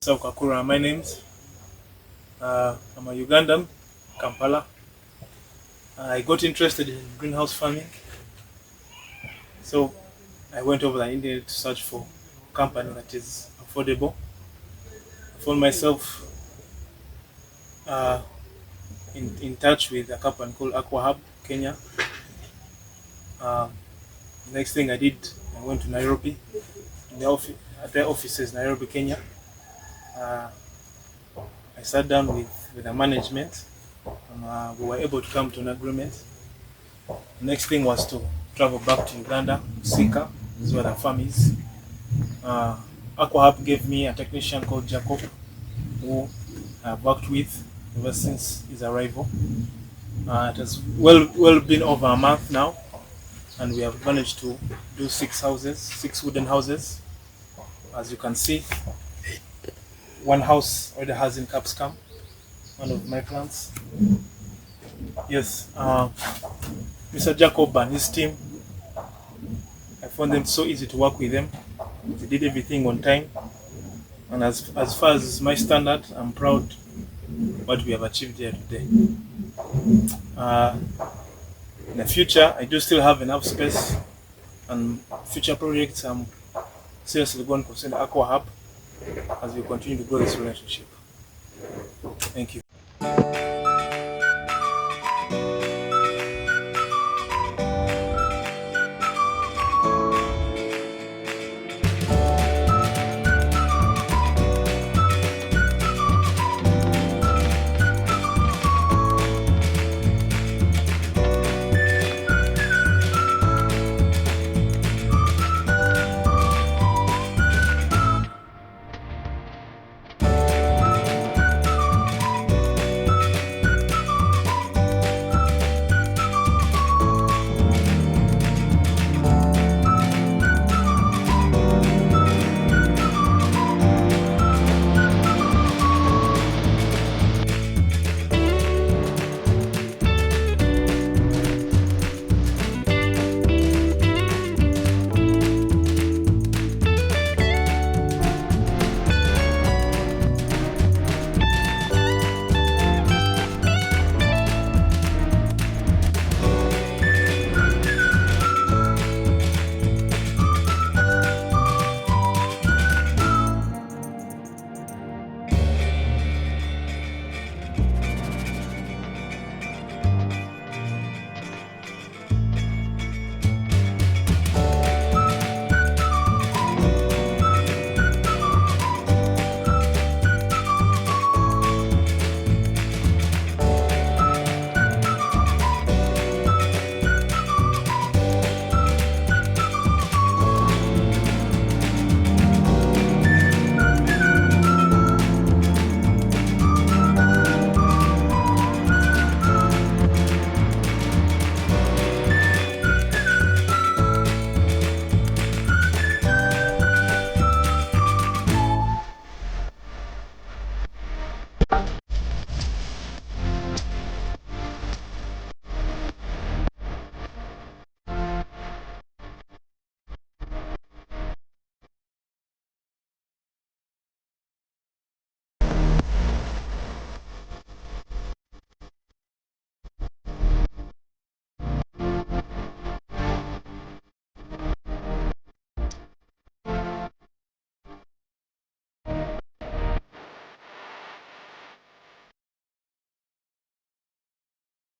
Kakura, my name's I'm a Ugandan, Kampala. I got interested in greenhouse farming, so I went over the internet to search for a company that is affordable. I found myself uh, in touch with a company called Aqua Kenya. Next thing I did, I went to Nairobi, at their offices, Nairobi, Kenya. Uh, I sat down with the management, and we were able to come to an agreement. The next thing was to travel back to Uganda, Sika, is where the farm is. Aqua gave me a technician called Jacob, who I've worked with ever since his arrival. It has well been over a month now, and we have managed to do 6 wooden houses. As you can see, one house already has in capsicum, one of my plants. Yes, Mr. Jacob and his team, I found them so easy to work with them. They did everything on time, and as far as my standard, I'm proud what we have achieved here today. In the future, I do still have enough space, and future projects I'm seriously going to consider Aqua Hub as we continue to grow this relationship. Thank you.